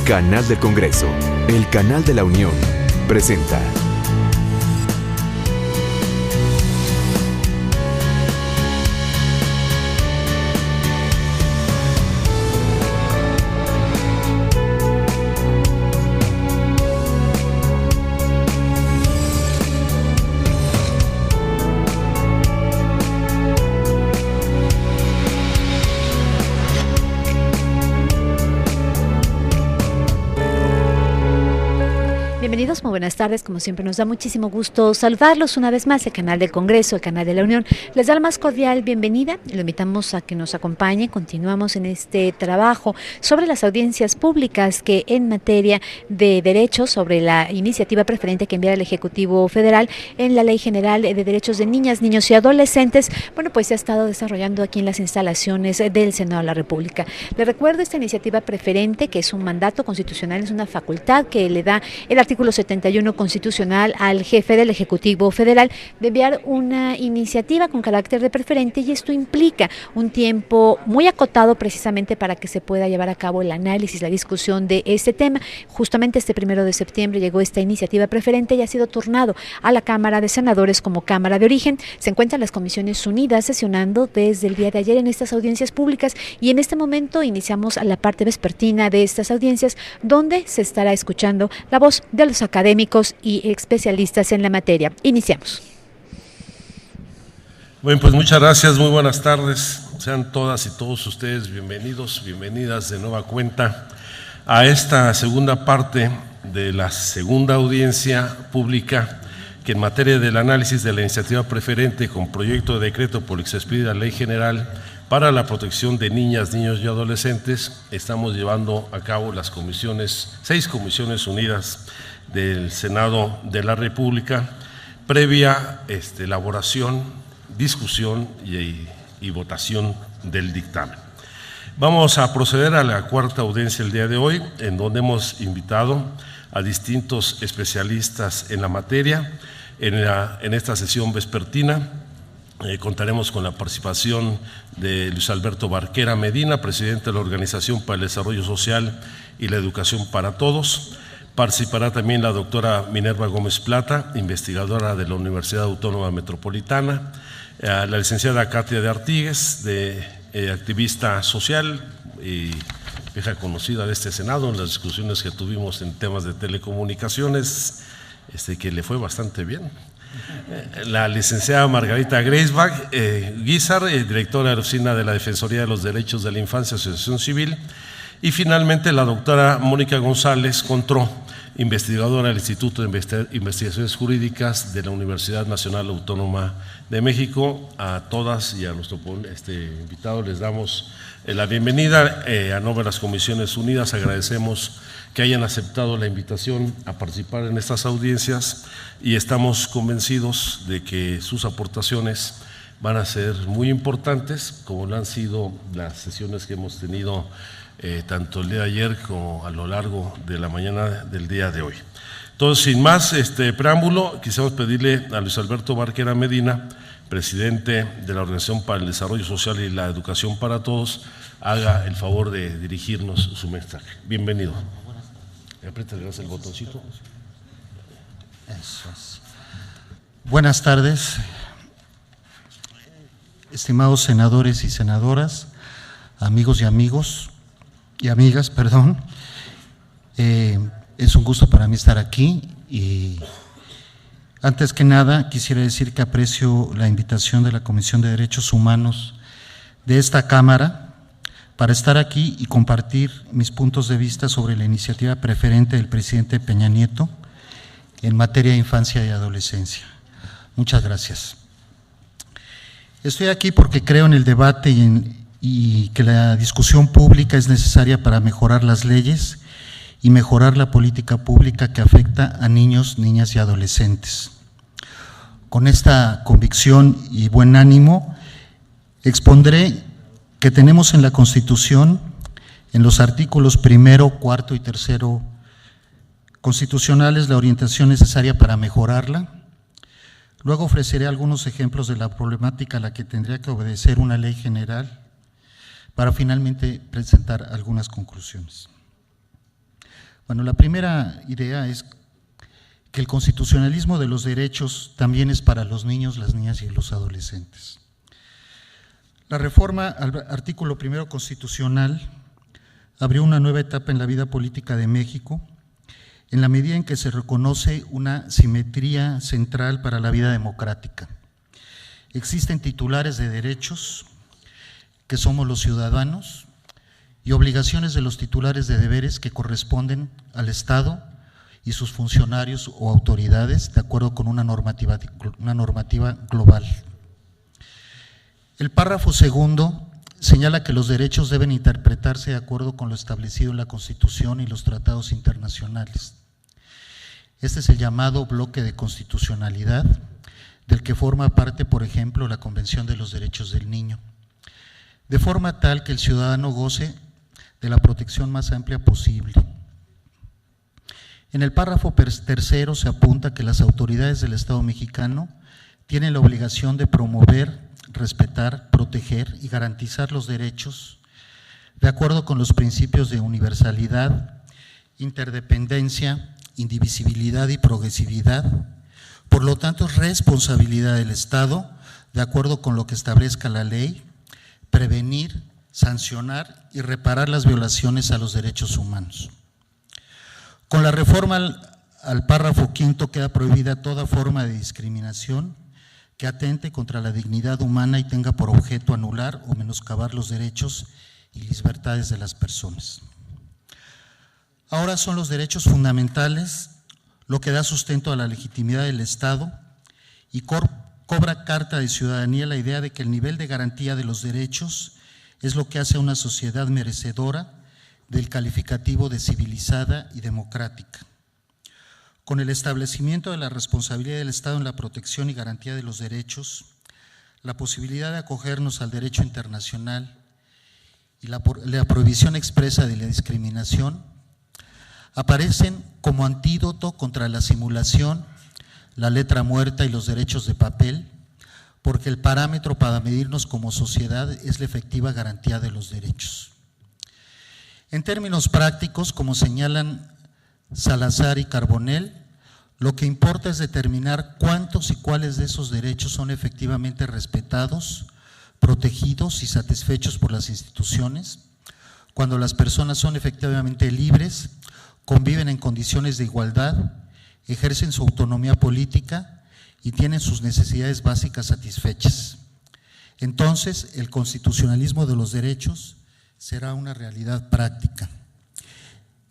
Canal del Congreso, el canal de la Unión, presenta. Bienvenidos, muy buenas tardes, como siempre nos da muchísimo gusto saludarlos una vez más, el canal del Congreso, el canal de la Unión. Les da la más cordial bienvenida, lo invitamos a que nos acompañe, continuamos en este trabajo sobre las audiencias públicas que en materia de derechos, sobre la iniciativa preferente que enviara el Ejecutivo Federal en la Ley General de Derechos de Niñas, Niños y Adolescentes, bueno, pues se ha estado desarrollando aquí en las instalaciones del Senado de la República. Les recuerdo esta iniciativa preferente, que es un mandato constitucional, es una facultad que le da el artículo 71 constitucional al jefe del Ejecutivo Federal de enviar una iniciativa con carácter de preferente, y esto implica un tiempo muy acotado precisamente para que se pueda llevar a cabo el análisis, la discusión de este tema. Justamente este 1 de septiembre llegó esta iniciativa preferente y ha sido turnado a la Cámara de Senadores como Cámara de Origen. Se encuentran las Comisiones Unidas sesionando desde el día de ayer en estas audiencias públicas, y en este momento iniciamos la parte vespertina de estas audiencias, donde se estará escuchando la voz de los académicos y especialistas en la materia. Iniciamos. Bueno, pues muchas gracias, muy buenas tardes. Sean todas y todos ustedes bienvenidos, bienvenidas de nueva cuenta a esta segunda parte de la segunda audiencia pública que en materia del análisis de la iniciativa preferente con proyecto de decreto por el que se expide la Ley General para la protección de niñas, niños y adolescentes, estamos llevando a cabo las comisiones, 6 comisiones unidas del Senado de la República, previa elaboración, discusión y votación del dictamen. Vamos a proceder a la cuarta audiencia el día de hoy, en donde hemos invitado a distintos especialistas en la materia. En esta sesión vespertina contaremos con la participación de Luis Alberto Barquera Medina, presidente de la Organización para el Desarrollo Social y la Educación para Todos. Participará también la doctora Minerva Gómez Plata, investigadora de la Universidad Autónoma Metropolitana, la licenciada Katia de Artigues, activista social y vieja conocida de este Senado en las discusiones que tuvimos en temas de telecomunicaciones, que le fue bastante bien. La licenciada Margarita Greisbach Guizar, directora de la Oficina de la Defensoría de los Derechos de la Infancia, Asociación Civil. Y finalmente la doctora Mónica González Contró, investigadora del Instituto de Investigaciones Jurídicas de la Universidad Nacional Autónoma de México. A todas y a nuestro invitado les damos la bienvenida. A nombre de las Comisiones Unidas agradecemos que hayan aceptado la invitación a participar en estas audiencias y estamos convencidos de que sus aportaciones van a ser muy importantes, como lo han sido las sesiones que hemos tenido tanto el día de ayer como a lo largo de la mañana del día de hoy. Entonces, sin más preámbulo, quisiéramos pedirle a Luis Alberto Barquera Medina, presidente de la Organización para el Desarrollo Social y la Educación para Todos, haga el favor de dirigirnos su mensaje. Bienvenido. Aprieta el botoncito. Eso es. Buenas tardes, estimados senadores y senadoras, amigos y amigas, perdón. Es un gusto para mí estar aquí y antes que nada quisiera decir que aprecio la invitación de la Comisión de Derechos Humanos de esta Cámara para estar aquí y compartir mis puntos de vista sobre la iniciativa preferente del presidente Peña Nieto en materia de infancia y adolescencia. Muchas gracias. Estoy aquí porque creo en el debate y que la discusión pública es necesaria para mejorar las leyes y mejorar la política pública que afecta a niños, niñas y adolescentes. Con esta convicción y buen ánimo, expondré que tenemos en la Constitución, en los artículos 1, 4 y 3 constitucionales, la orientación necesaria para mejorarla. Luego ofreceré algunos ejemplos de la problemática a la que tendría que obedecer una ley general para finalmente presentar algunas conclusiones. Bueno, la primera idea es que el constitucionalismo de los derechos también es para los niños, las niñas y los adolescentes. La reforma al artículo primero constitucional abrió una nueva etapa en la vida política de México, en la medida en que se reconoce una simetría central para la vida democrática. Existen titulares de derechos, que somos los ciudadanos, y obligaciones de los titulares de deberes que corresponden al Estado y sus funcionarios o autoridades, de acuerdo con una normativa global. El párrafo segundo señala que los derechos deben interpretarse de acuerdo con lo establecido en la Constitución y los tratados internacionales. Este es el llamado bloque de constitucionalidad, del que forma parte, por ejemplo, la Convención de los Derechos del Niño, de forma tal que el ciudadano goce de la protección más amplia posible. En el párrafo tercero se apunta que las autoridades del Estado mexicano tienen la obligación de promover, respetar, proteger y garantizar los derechos de acuerdo con los principios de universalidad, interdependencia, indivisibilidad y progresividad. Por lo tanto, es responsabilidad del Estado, de acuerdo con lo que establezca la ley, prevenir, sancionar y reparar las violaciones a los derechos humanos. Con la reforma al párrafo quinto queda prohibida toda forma de discriminación que atente contra la dignidad humana y tenga por objeto anular o menoscabar los derechos y libertades de las personas. Ahora son los derechos fundamentales lo que da sustento a la legitimidad del Estado y cobra carta de ciudadanía la idea de que el nivel de garantía de los derechos es lo que hace a una sociedad merecedora del calificativo de civilizada y democrática. Con el establecimiento de la responsabilidad del Estado en la protección y garantía de los derechos, la posibilidad de acogernos al derecho internacional y la prohibición expresa de la discriminación aparecen como antídoto contra la simulación, la letra muerta y los derechos de papel, porque el parámetro para medirnos como sociedad es la efectiva garantía de los derechos. En términos prácticos, como señalan Salazar y Carbonell, lo que importa es determinar cuántos y cuáles de esos derechos son efectivamente respetados, protegidos y satisfechos por las instituciones, cuando las personas son efectivamente libres, conviven en condiciones de igualdad, ejercen su autonomía política y tienen sus necesidades básicas satisfechas. Entonces, el constitucionalismo de los derechos será una realidad práctica.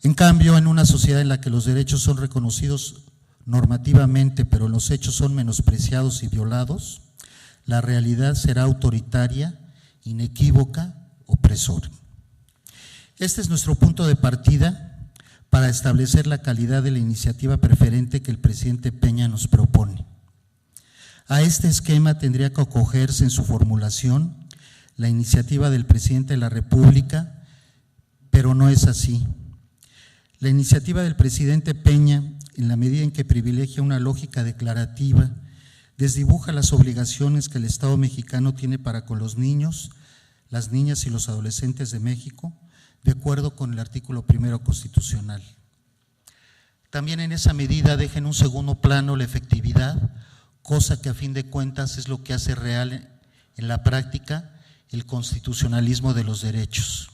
En cambio, en una sociedad en la que los derechos son reconocidos normativamente, pero los hechos son menospreciados y violados, la realidad será autoritaria, inequívoca, opresora. Este es nuestro punto de partida para establecer la calidad de la iniciativa preferente que el presidente Peña nos propone. A este esquema tendría que acogerse en su formulación la iniciativa del presidente de la República, pero no es así. La iniciativa del presidente Peña, en la medida en que privilegia una lógica declarativa, desdibuja las obligaciones que el Estado mexicano tiene para con los niños, las niñas y los adolescentes de México, de acuerdo con el artículo primero constitucional. También en esa medida deja en un segundo plano la efectividad, cosa que a fin de cuentas es lo que hace real en la práctica el constitucionalismo de los derechos.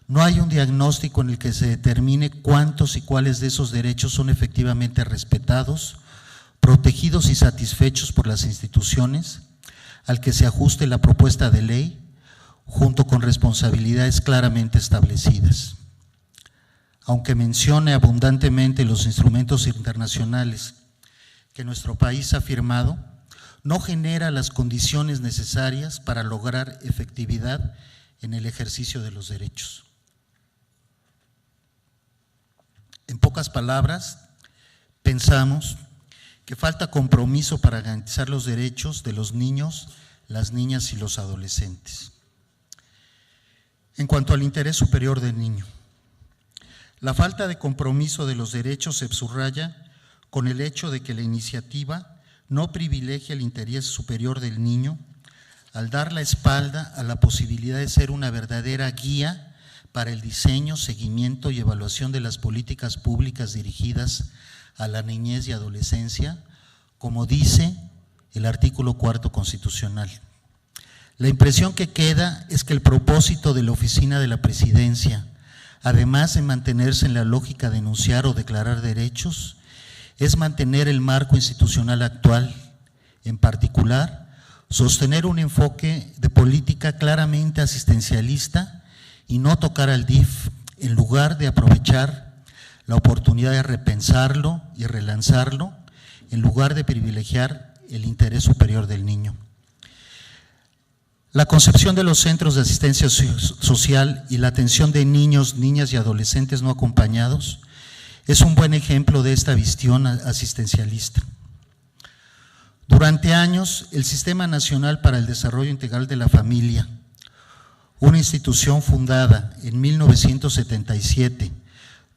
No hay un diagnóstico en el que se determine cuántos y cuáles de esos derechos son efectivamente respetados, protegidos y satisfechos por las instituciones, al que se ajuste la propuesta de ley, junto con responsabilidades claramente establecidas. Aunque mencione abundantemente los instrumentos internacionales que nuestro país ha firmado, no genera las condiciones necesarias para lograr efectividad en el ejercicio de los derechos. En pocas palabras, pensamos que falta compromiso para garantizar los derechos de los niños, las niñas y los adolescentes. En cuanto al interés superior del niño, la falta de compromiso de los derechos se subraya con el hecho de que la iniciativa no privilegia el interés superior del niño al dar la espalda a la posibilidad de ser una verdadera guía para el diseño, seguimiento y evaluación de las políticas públicas dirigidas a la niñez y adolescencia, como dice el artículo 4 constitucional. La impresión que queda es que el propósito de la Oficina de la Presidencia, además de mantenerse en la lógica de enunciar o declarar derechos, es mantener el marco institucional actual, en particular, sostener un enfoque de política claramente asistencialista y no tocar al DIF, en lugar de aprovechar la oportunidad de repensarlo y relanzarlo, en lugar de privilegiar el interés superior del niño. La concepción de los centros de asistencia social y la atención de niños, niñas y adolescentes no acompañados es un buen ejemplo de esta visión asistencialista. Durante años, el Sistema Nacional para el Desarrollo Integral de la Familia, una institución fundada en 1977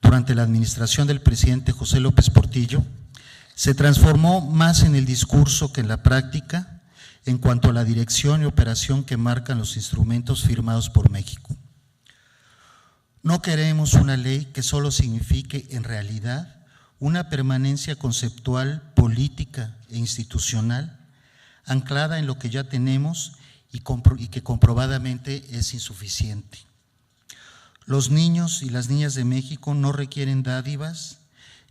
durante la administración del presidente José López Portillo, se transformó más en el discurso que en la práctica en cuanto a la dirección y operación que marcan los instrumentos firmados por México. No queremos una ley que solo signifique en realidad una permanencia conceptual, política e institucional anclada en lo que ya tenemos y que comprobadamente es insuficiente. Los niños y las niñas de México no requieren dádivas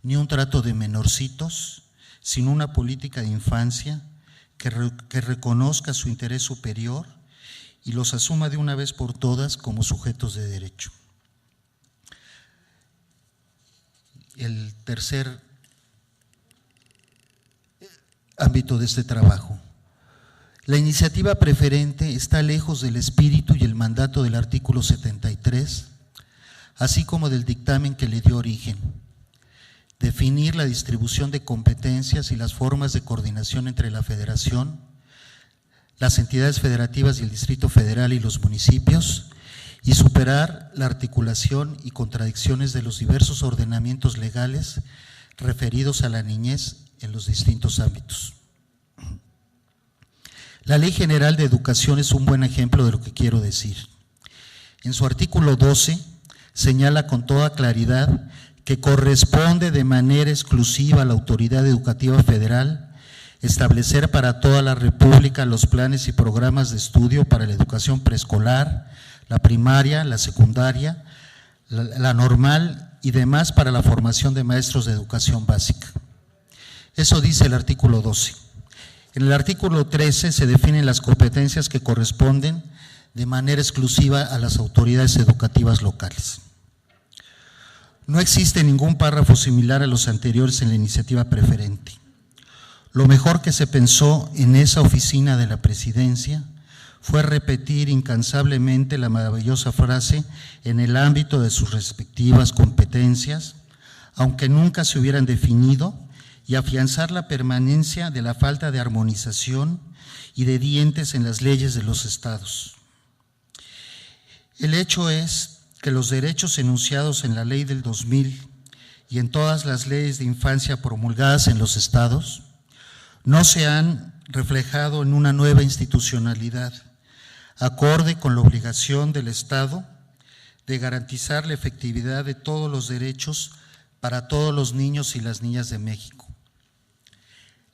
ni un trato de menorcitos, sino una política de infancia que reconozca su interés superior y los asuma de una vez por todas como sujetos de derecho. El tercer ámbito de este trabajo. La iniciativa preferente está lejos del espíritu y el mandato del artículo 73, así como del dictamen que le dio origen. Definir la distribución de competencias y las formas de coordinación entre la Federación, las entidades federativas y el Distrito Federal y los municipios, y superar la articulación y contradicciones de los diversos ordenamientos legales referidos a la niñez en los distintos ámbitos. La Ley General de Educación es un buen ejemplo de lo que quiero decir. En su artículo 12 señala con toda claridad que corresponde de manera exclusiva a la Autoridad Educativa Federal establecer para toda la República los planes y programas de estudio para la educación preescolar, la primaria, la secundaria, la normal y demás para la formación de maestros de educación básica. Eso dice el artículo 12. En el artículo 13 se definen las competencias que corresponden de manera exclusiva a las autoridades educativas locales. No existe ningún párrafo similar a los anteriores en la iniciativa preferente. Lo mejor que se pensó en esa oficina de la presidencia fue repetir incansablemente la maravillosa frase en el ámbito de sus respectivas competencias, aunque nunca se hubieran definido, y afianzar la permanencia de la falta de armonización y de dientes en las leyes de los estados. El hecho es que los derechos enunciados en la ley del 2000 y en todas las leyes de infancia promulgadas en los estados no se han reflejado en una nueva institucionalidad, acorde con la obligación del Estado de garantizar la efectividad de todos los derechos para todos los niños y las niñas de México.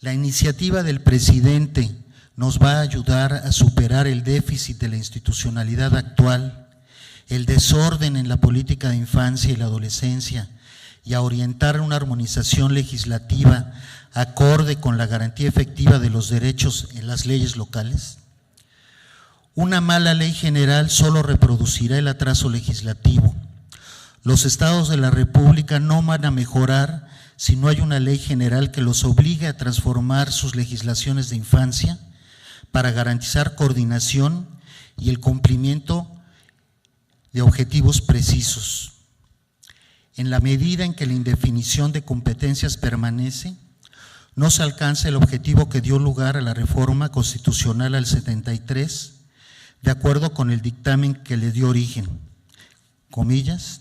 La iniciativa del presidente nos va a ayudar a superar el déficit de la institucionalidad actual, el desorden en la política de infancia y la adolescencia y a orientar una armonización legislativa acorde con la garantía efectiva de los derechos en las leyes locales. Una mala ley general solo reproducirá el atraso legislativo. Los estados de la República no van a mejorar si no hay una ley general que los obligue a transformar sus legislaciones de infancia para garantizar coordinación y el cumplimiento de objetivos precisos. En la medida en que la indefinición de competencias permanece, no se alcanza el objetivo que dio lugar a la reforma constitucional al 73, de acuerdo con el dictamen que le dio origen, comillas,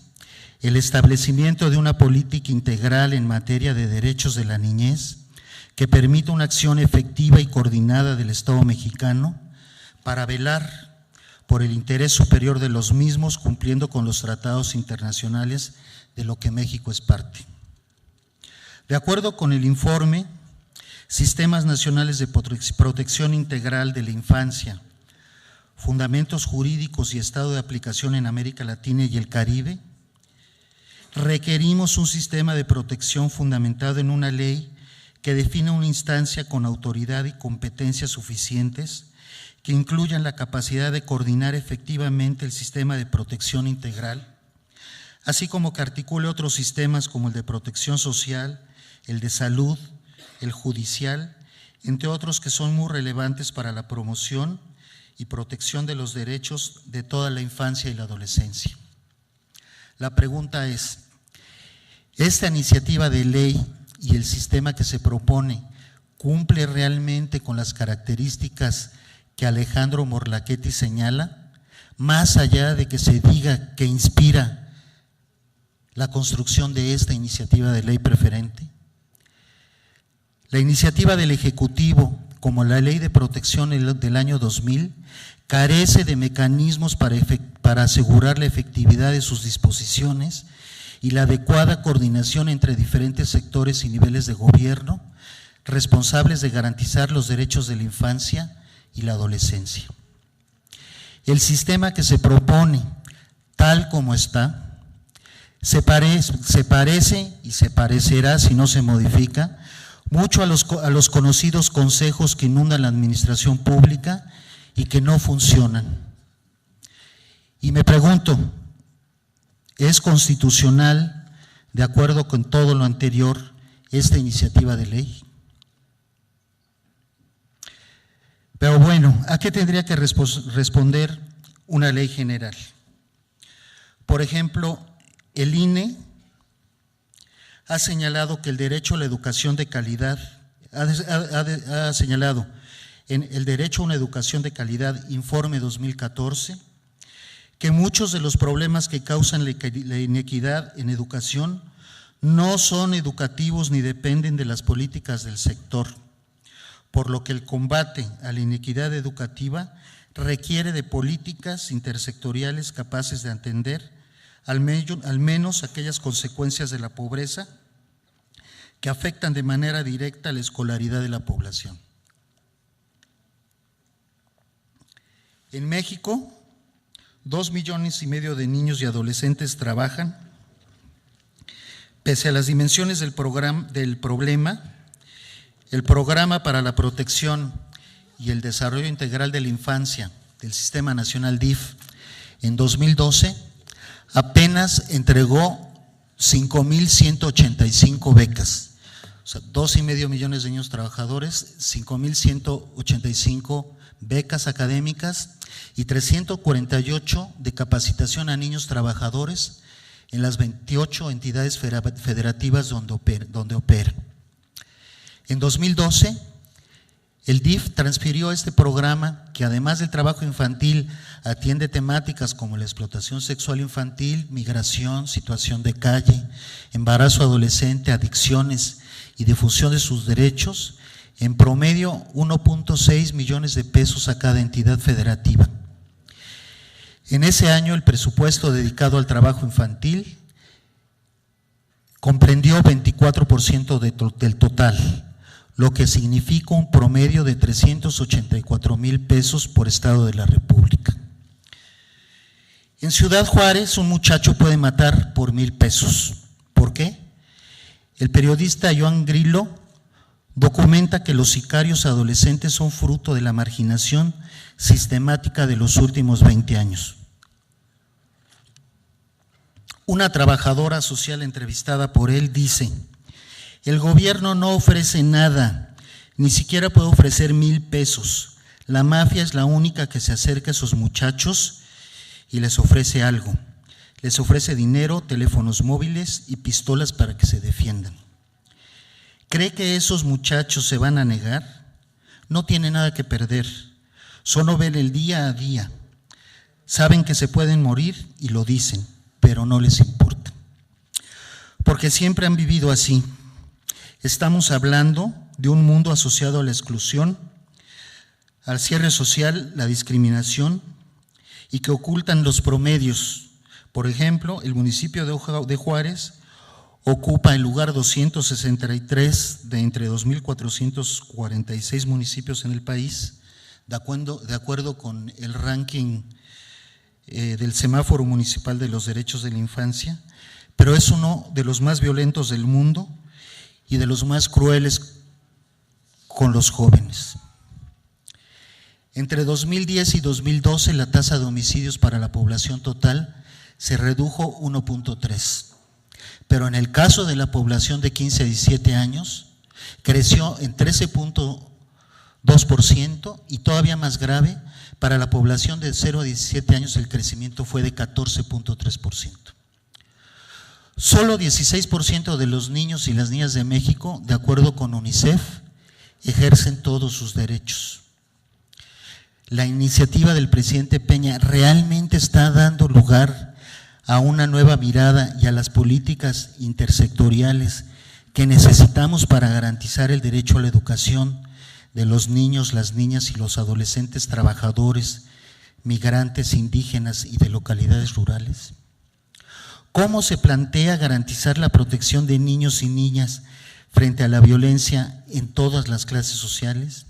el establecimiento de una política integral en materia de derechos de la niñez que permita una acción efectiva y coordinada del Estado mexicano para velar por el interés superior de los mismos, cumpliendo con los tratados internacionales de lo que México es parte. De acuerdo con el informe Sistemas Nacionales de Protección Integral de la Infancia, Fundamentos Jurídicos y Estado de Aplicación en América Latina y el Caribe, requerimos un sistema de protección fundamentado en una ley que defina una instancia con autoridad y competencias suficientes que incluyan la capacidad de coordinar efectivamente el sistema de protección integral, así como que articule otros sistemas como el de protección social, el de salud, el judicial, entre otros que son muy relevantes para la promoción y protección de los derechos de toda la infancia y la adolescencia. La pregunta es, ¿esta iniciativa de ley y el sistema que se propone cumple realmente con las características que Alejandro Morlachetti señala, más allá de que se diga que inspira la construcción de esta iniciativa de ley preferente? La iniciativa del Ejecutivo, como la Ley de Protección del año 2000, carece de mecanismos para asegurar la efectividad de sus disposiciones y la adecuada coordinación entre diferentes sectores y niveles de gobierno responsables de garantizar los derechos de la infancia y la adolescencia. El sistema que se propone, tal como está, se parece y se parecerá, si no se modifica, mucho a los conocidos consejos que inundan la administración pública y que no funcionan. Y me pregunto, ¿es constitucional, de acuerdo con todo lo anterior, esta iniciativa de ley? Pero bueno, ¿a qué tendría que responder una ley general? Por ejemplo, el INE ha señalado que el derecho a la educación de calidad, ha señalado en el derecho a una educación de calidad, informe 2014, que muchos de los problemas que causan la inequidad en educación no son educativos ni dependen de las políticas del sector, por lo que el combate a la inequidad educativa requiere de políticas intersectoriales capaces de atender al menos aquellas consecuencias de la pobreza que afectan de manera directa la escolaridad de la población. En México, 2,5 millones de niños y adolescentes trabajan. Pese a las dimensiones del problema, el Programa para la Protección y el Desarrollo Integral de la Infancia del Sistema Nacional DIF en 2012 apenas entregó 5,185 becas. O sea, 2,5 millones de niños trabajadores, 5,185 becas académicas y 348 de capacitación a niños trabajadores en las 28 entidades federativas donde opera. En 2012, el DIF transfirió este programa, que además del trabajo infantil atiende temáticas como la explotación sexual infantil, migración, situación de calle, embarazo adolescente, adicciones y difusión de sus derechos, en promedio 1.6 millones de pesos a cada entidad federativa. En ese año el presupuesto dedicado al trabajo infantil comprendió 24% del total, lo que significa un promedio de 384,000 pesos por estado de la República. En Ciudad Juárez un muchacho puede matar por 1,000 pesos. ¿Por qué? El periodista Joan Grillo documenta que los sicarios adolescentes son fruto de la marginación sistemática de los últimos 20 años. Una trabajadora social entrevistada por él dice: el gobierno no ofrece nada, ni siquiera puede ofrecer 1,000 pesos. La mafia es la única que se acerca a esos muchachos y les ofrece algo. Les ofrece dinero, teléfonos móviles y pistolas para que se defiendan. ¿Cree que esos muchachos se van a negar? No tienen nada que perder, solo ven el día a día. Saben que se pueden morir y lo dicen, pero no les importa. Porque siempre han vivido así. Estamos hablando de un mundo asociado a la exclusión, al cierre social, la discriminación y que ocultan los promedios. Por ejemplo, el municipio de Juárez ocupa el lugar 263 de entre 2.446 municipios en el país, de acuerdo con el ranking del Semáforo Municipal de los Derechos de la Infancia, pero es uno de los más violentos del mundo y de los más crueles con los jóvenes. Entre 2010 y 2012 la tasa de homicidios para la población total se redujo 1.3, pero en el caso de la población de 15 a 17 años creció en 13.2% y todavía más grave, para la población de 0 a 17 años el crecimiento fue de 14.3%. Solo 16% de los niños y las niñas de México, de acuerdo con UNICEF, ejercen todos sus derechos. La iniciativa del presidente Peña realmente está dando lugar a una nueva mirada y a las políticas intersectoriales que necesitamos para garantizar el derecho a la educación de los niños, las niñas y los adolescentes trabajadores, migrantes, indígenas y de localidades rurales. ¿Cómo se plantea garantizar la protección de niños y niñas frente a la violencia en todas las clases sociales?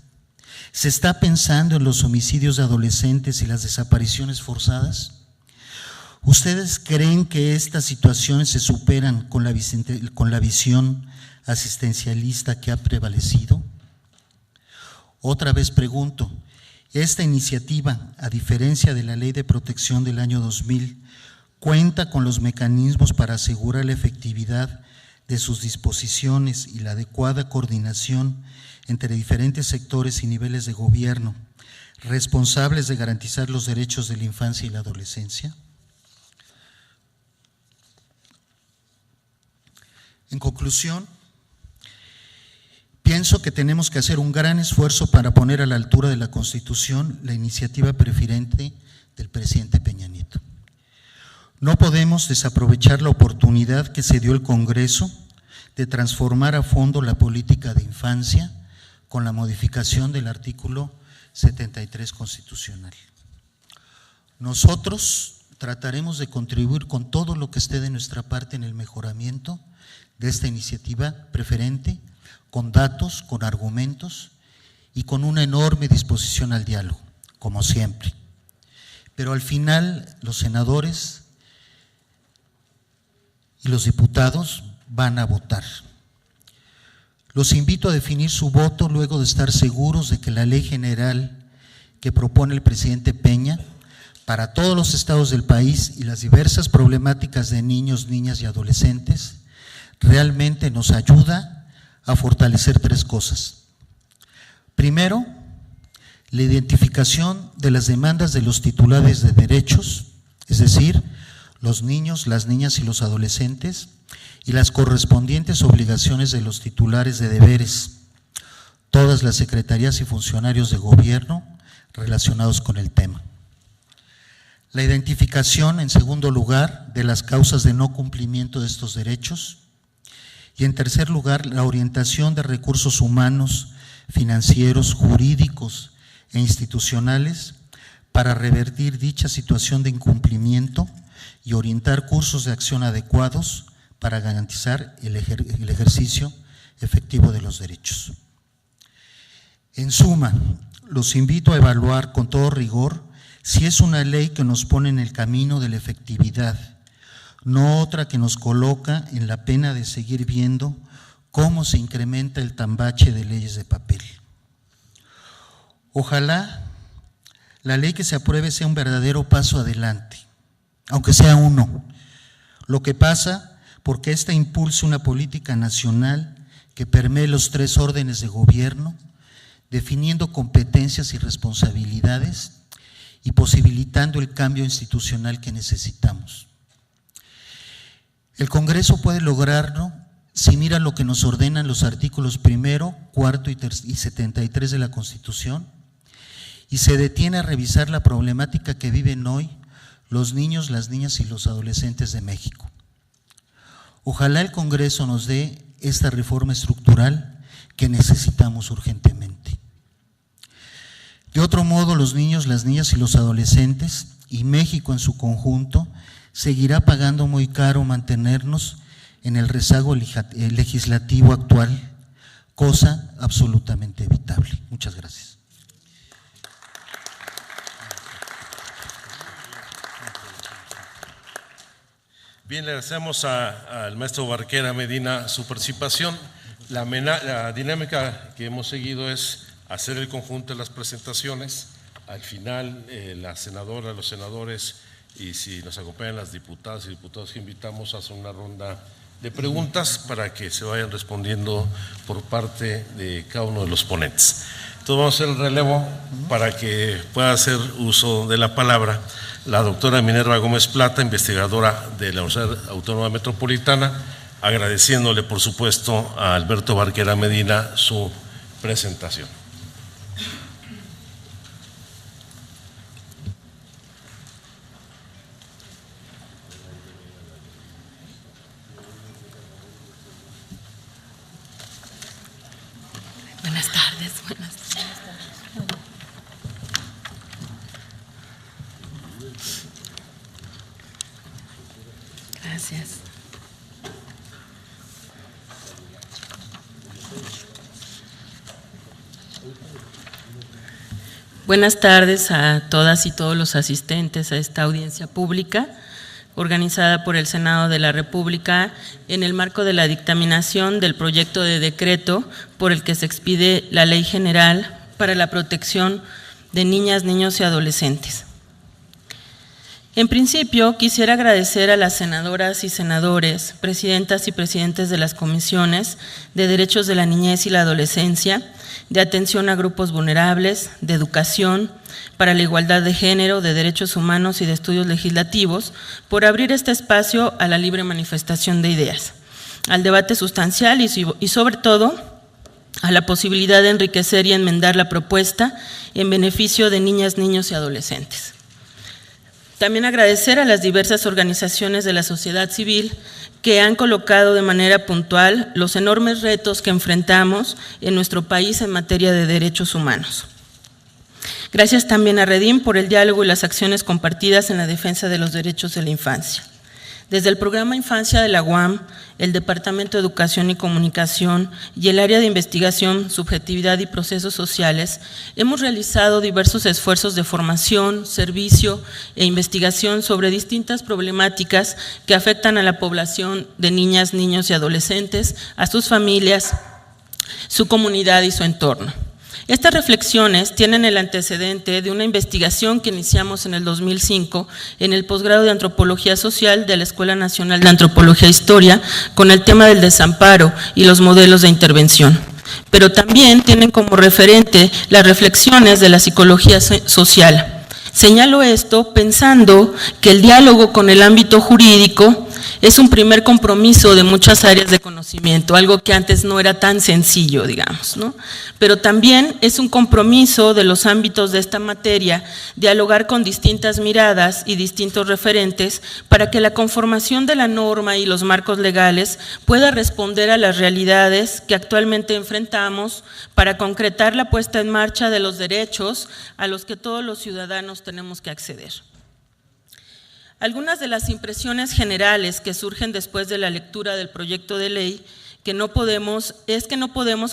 ¿Se está pensando en los homicidios de adolescentes y las desapariciones forzadas? ¿Ustedes creen que estas situaciones se superan con la visión asistencialista que ha prevalecido? Otra vez pregunto, ¿esta iniciativa, a diferencia de la Ley de Protección del año 2000, cuenta con los mecanismos para asegurar la efectividad de sus disposiciones y la adecuada coordinación entre diferentes sectores y niveles de gobierno responsables de garantizar los derechos de la infancia y la adolescencia? En conclusión, pienso que tenemos que hacer un gran esfuerzo para poner a la altura de la Constitución la iniciativa preferente del presidente Peña Nieto. No podemos desaprovechar la oportunidad que se dio el Congreso de transformar a fondo la política de infancia con la modificación del artículo 73 constitucional. Nosotros trataremos de contribuir con todo lo que esté de nuestra parte en el mejoramiento de esta iniciativa preferente, con datos, con argumentos y con una enorme disposición al diálogo, como siempre. Pero al final los senadores y los diputados van a votar. Los invito a definir su voto luego de estar seguros de que la ley general que propone el presidente Peña para todos los estados del país y las diversas problemáticas de niños, niñas y adolescentes realmente nos ayuda a fortalecer tres cosas. Primero, la identificación de las demandas de los titulares de derechos, es decir, los niños, las niñas y los adolescentes, y las correspondientes obligaciones de los titulares de deberes, todas las secretarías y funcionarios de gobierno relacionados con el tema. La identificación, en segundo lugar, de las causas de no cumplimiento de estos derechos, y en tercer lugar, la orientación de recursos humanos, financieros, jurídicos e institucionales para revertir dicha situación de incumplimiento y orientar cursos de acción adecuados para garantizar el ejercicio efectivo de los derechos. En suma, los invito a evaluar con todo rigor si es una ley que nos pone en el camino de la efectividad, no otra que nos coloca en la pena de seguir viendo cómo se incrementa el tambache de leyes de papel. Ojalá la ley que se apruebe sea un verdadero paso adelante, aunque sea uno. Lo que pasa porque ésta impulse una política nacional que permee los tres órdenes de gobierno, definiendo competencias y responsabilidades y posibilitando el cambio institucional que necesitamos. El Congreso puede lograrlo si mira lo que nos ordenan los artículos 1, 4 y 73 de la Constitución y se detiene a revisar la problemática que viven hoy los niños, las niñas y los adolescentes de México. Ojalá el Congreso nos dé esta reforma estructural que necesitamos urgentemente. De otro modo, los niños, las niñas y los adolescentes y México en su conjunto seguirá pagando muy caro mantenernos en el rezago legislativo actual, cosa absolutamente evitable. Muchas gracias. Bien, le agradecemos al maestro Barquera Medina su participación. La dinámica que hemos seguido es hacer el conjunto de las presentaciones. Al final, la senadora, los senadores y si nos acompañan las diputadas y diputados que invitamos a hacer una ronda de preguntas para que se vayan respondiendo por parte de cada uno de los ponentes. Entonces vamos a hacer el relevo para que pueda hacer uso de la palabra la doctora Minerva Gómez Plata, investigadora de la Universidad Autónoma Metropolitana, agradeciéndole por supuesto a Alberto Barquera Medina su presentación. Buenas tardes. Gracias. Buenas tardes a todas y todos los asistentes a esta audiencia pública organizada por el Senado de la República en el marco de la dictaminación del proyecto de decreto por el que se expide la Ley General para la Protección de Niñas, Niños y Adolescentes. En principio, quisiera agradecer a las senadoras y senadores, presidentas y presidentes de las comisiones de Derechos de la Niñez y la Adolescencia, de Atención a Grupos Vulnerables, de Educación, para la Igualdad de Género, de Derechos Humanos y de Estudios Legislativos, por abrir este espacio a la libre manifestación de ideas, al debate sustancial y sobre todo a la posibilidad de enriquecer y enmendar la propuesta en beneficio de niñas, niños y adolescentes. También agradecer a las diversas organizaciones de la sociedad civil que han colocado de manera puntual los enormes retos que enfrentamos en nuestro país en materia de derechos humanos. Gracias también a Redim por el diálogo y las acciones compartidas en la defensa de los derechos de la infancia. Desde el programa Infancia de la UAM, el Departamento de Educación y Comunicación y el área de investigación, subjetividad y procesos sociales, hemos realizado diversos esfuerzos de formación, servicio e investigación sobre distintas problemáticas que afectan a la población de niñas, niños y adolescentes, a sus familias, su comunidad y su entorno. Estas reflexiones tienen el antecedente de una investigación que iniciamos en el 2005 en el posgrado de Antropología Social de la Escuela Nacional de Antropología e Historia con el tema del desamparo y los modelos de intervención. Pero también tienen como referente las reflexiones de la psicología social. Señalo esto pensando que el diálogo con el ámbito jurídico es un primer compromiso de muchas áreas de conocimiento, algo que antes no era tan sencillo, digamos, ¿no? Pero también es un compromiso de los ámbitos de esta materia, dialogar con distintas miradas y distintos referentes para que la conformación de la norma y los marcos legales pueda responder a las realidades que actualmente enfrentamos para concretar la puesta en marcha de los derechos a los que todos los ciudadanos tenemos que acceder. Algunas de las impresiones generales que surgen después de la lectura del proyecto de ley que no podemos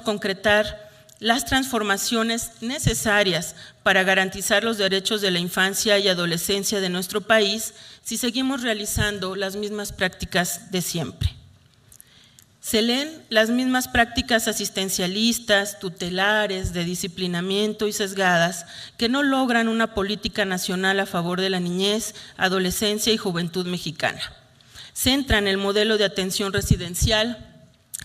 concretar las transformaciones necesarias para garantizar los derechos de la infancia y adolescencia de nuestro país si seguimos realizando las mismas prácticas de siempre. Se leen las mismas prácticas asistencialistas, tutelares, de disciplinamiento y sesgadas que no logran una política nacional a favor de la niñez, adolescencia y juventud mexicana. Centran el modelo de atención residencial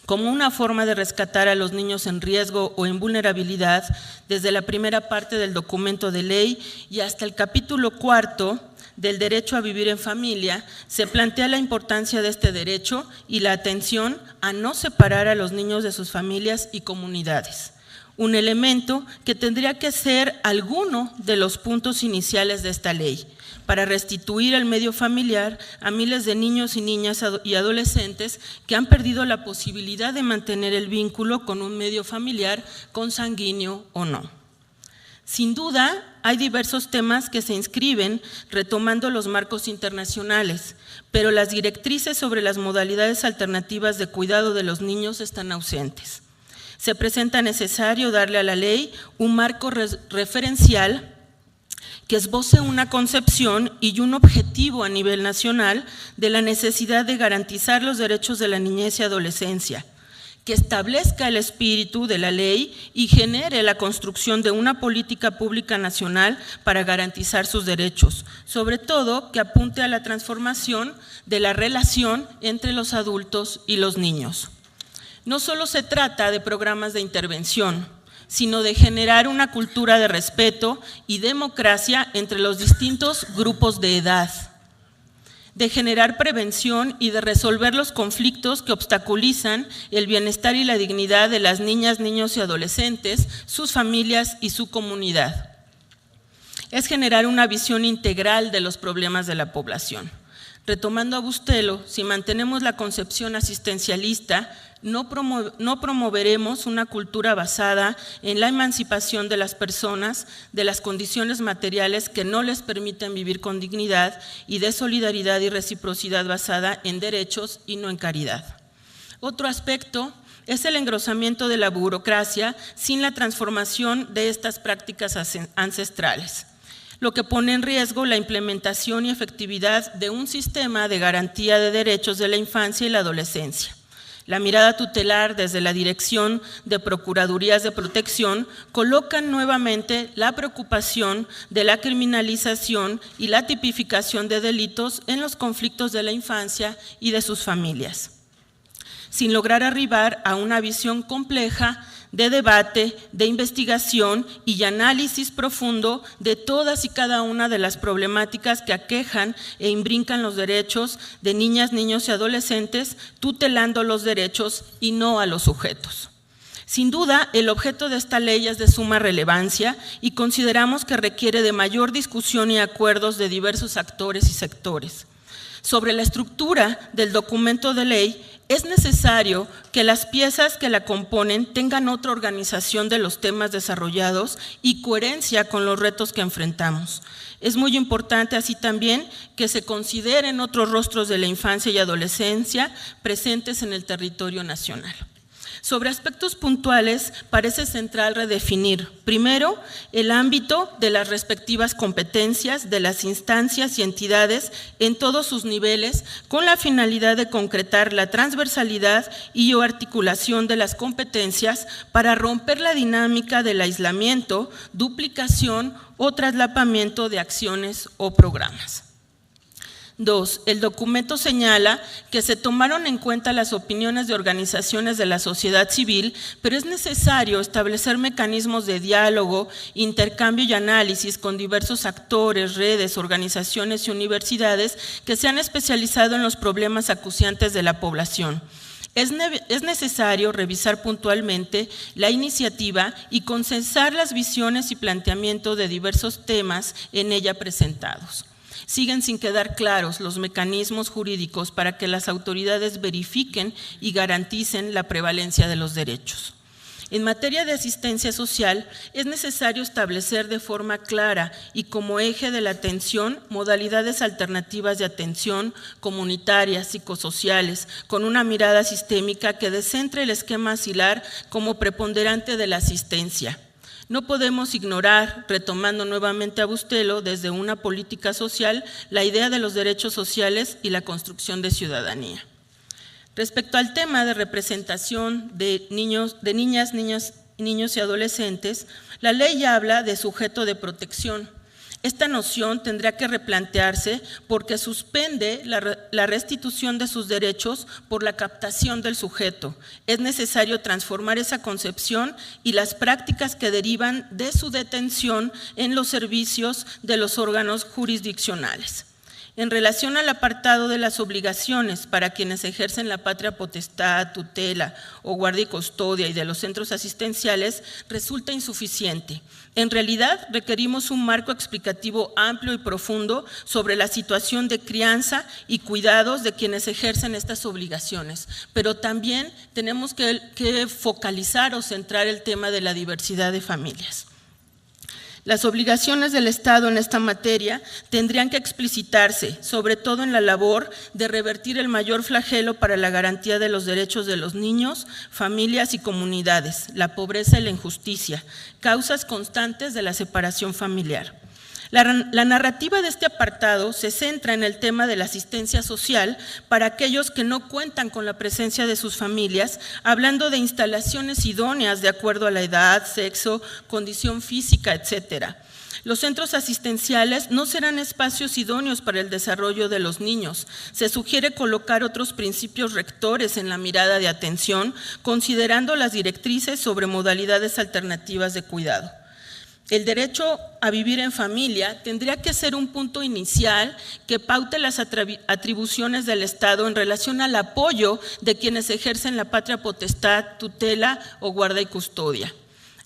como una forma de rescatar a los niños en riesgo o en vulnerabilidad desde la primera parte del documento de ley y hasta el capítulo 4 del derecho a vivir en familia, se plantea la importancia de este derecho y la atención a no separar a los niños de sus familias y comunidades. Un elemento que tendría que ser alguno de los puntos iniciales de esta ley, para restituir el medio familiar a miles de niños y niñas y adolescentes que han perdido la posibilidad de mantener el vínculo con un medio familiar consanguíneo o no. Sin duda, hay diversos temas que se inscriben retomando los marcos internacionales, pero las directrices sobre las modalidades alternativas de cuidado de los niños están ausentes. Se presenta necesario darle a la ley un marco referencial que esboce una concepción y un objetivo a nivel nacional de la necesidad de garantizar los derechos de la niñez y adolescencia, que establezca el espíritu de la ley y genere la construcción de una política pública nacional para garantizar sus derechos, sobre todo que apunte a la transformación de la relación entre los adultos y los niños. No solo se trata de programas de intervención, sino de generar una cultura de respeto y democracia entre los distintos grupos de edad, de generar prevención y de resolver los conflictos que obstaculizan el bienestar y la dignidad de las niñas, niños y adolescentes, sus familias y su comunidad. Es generar una visión integral de los problemas de la población. Retomando a Bustelo, si mantenemos la concepción asistencialista, no promoveremos una cultura basada en la emancipación de las personas de las condiciones materiales que no les permiten vivir con dignidad y de solidaridad y reciprocidad basada en derechos y no en caridad. Otro aspecto es el engrosamiento de la burocracia sin la transformación de estas prácticas ancestrales, lo que pone en riesgo la implementación y efectividad de un sistema de garantía de derechos de la infancia y la adolescencia. La mirada tutelar desde la Dirección de Procuradurías de Protección colocan nuevamente la preocupación de la criminalización y la tipificación de delitos en los conflictos de la infancia y de sus familias, sin lograr arribar a una visión compleja de debate, de investigación y análisis profundo de todas y cada una de las problemáticas que aquejan e imbrincan los derechos de niñas, niños y adolescentes, tutelando los derechos y no a los sujetos. Sin duda, el objeto de esta ley es de suma relevancia y consideramos que requiere de mayor discusión y acuerdos de diversos actores y sectores. Sobre la estructura del documento de ley, es necesario que las piezas que la componen tengan otra organización de los temas desarrollados y coherencia con los retos que enfrentamos. Es muy importante así también que se consideren otros rostros de la infancia y adolescencia presentes en el territorio nacional. Sobre aspectos puntuales, parece central redefinir, primero, el ámbito de las respectivas competencias de las instancias y entidades en todos sus niveles, con la finalidad de concretar la transversalidad y o articulación de las competencias para romper la dinámica del aislamiento, duplicación o traslapamiento de acciones o programas. 2. El documento señala que se tomaron en cuenta las opiniones de organizaciones de la sociedad civil, pero es necesario establecer mecanismos de diálogo, intercambio y análisis con diversos actores, redes, organizaciones y universidades que se han especializado en los problemas acuciantes de la población. Es necesario revisar puntualmente la iniciativa y consensar las visiones y planteamientos de diversos temas en ella presentados. Siguen sin quedar claros los mecanismos jurídicos para que las autoridades verifiquen y garanticen la prevalencia de los derechos. En materia de asistencia social, es necesario establecer de forma clara y como eje de la atención modalidades alternativas de atención comunitarias, psicosociales, con una mirada sistémica que descentre el esquema asilar como preponderante de la asistencia. No podemos ignorar, retomando nuevamente a Bustelo, desde una política social, la idea de los derechos sociales y la construcción de ciudadanía. Respecto al tema de representación de niños, de niñas, niños y adolescentes, la ley habla de sujeto de protección. Esta noción tendrá que replantearse porque suspende la restitución de sus derechos por la captación del sujeto. Es necesario transformar esa concepción y las prácticas que derivan de su detención en los servicios de los órganos jurisdiccionales. En relación al apartado de las obligaciones para quienes ejercen la patria potestad, tutela o guardia y custodia y de los centros asistenciales, resulta insuficiente. En realidad, requerimos un marco explicativo amplio y profundo sobre la situación de crianza y cuidados de quienes ejercen estas obligaciones, pero también tenemos que focalizar o centrar el tema de la diversidad de familias. Las obligaciones del Estado en esta materia tendrían que explicitarse, sobre todo en la labor de revertir el mayor flagelo para la garantía de los derechos de los niños, familias y comunidades, la pobreza y la injusticia, causas constantes de la separación familiar. La narrativa de este apartado se centra en el tema de la asistencia social para aquellos que no cuentan con la presencia de sus familias, hablando de instalaciones idóneas de acuerdo a la edad, sexo, condición física, etcétera. Los centros asistenciales no serán espacios idóneos para el desarrollo de los niños. Se sugiere colocar otros principios rectores en la mirada de atención, considerando las directrices sobre modalidades alternativas de cuidado. El derecho a vivir en familia tendría que ser un punto inicial que paute las atribuciones del Estado en relación al apoyo de quienes ejercen la patria potestad, tutela o guarda y custodia.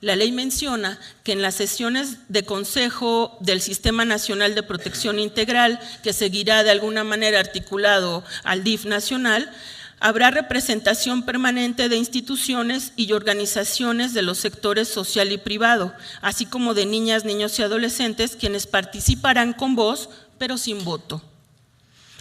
La ley menciona que en las sesiones de consejo del Sistema Nacional de Protección Integral, que seguirá de alguna manera articulado al DIF nacional, habrá representación permanente de instituciones y organizaciones de los sectores social y privado, así como de niñas, niños y adolescentes, quienes participarán con voz, pero sin voto.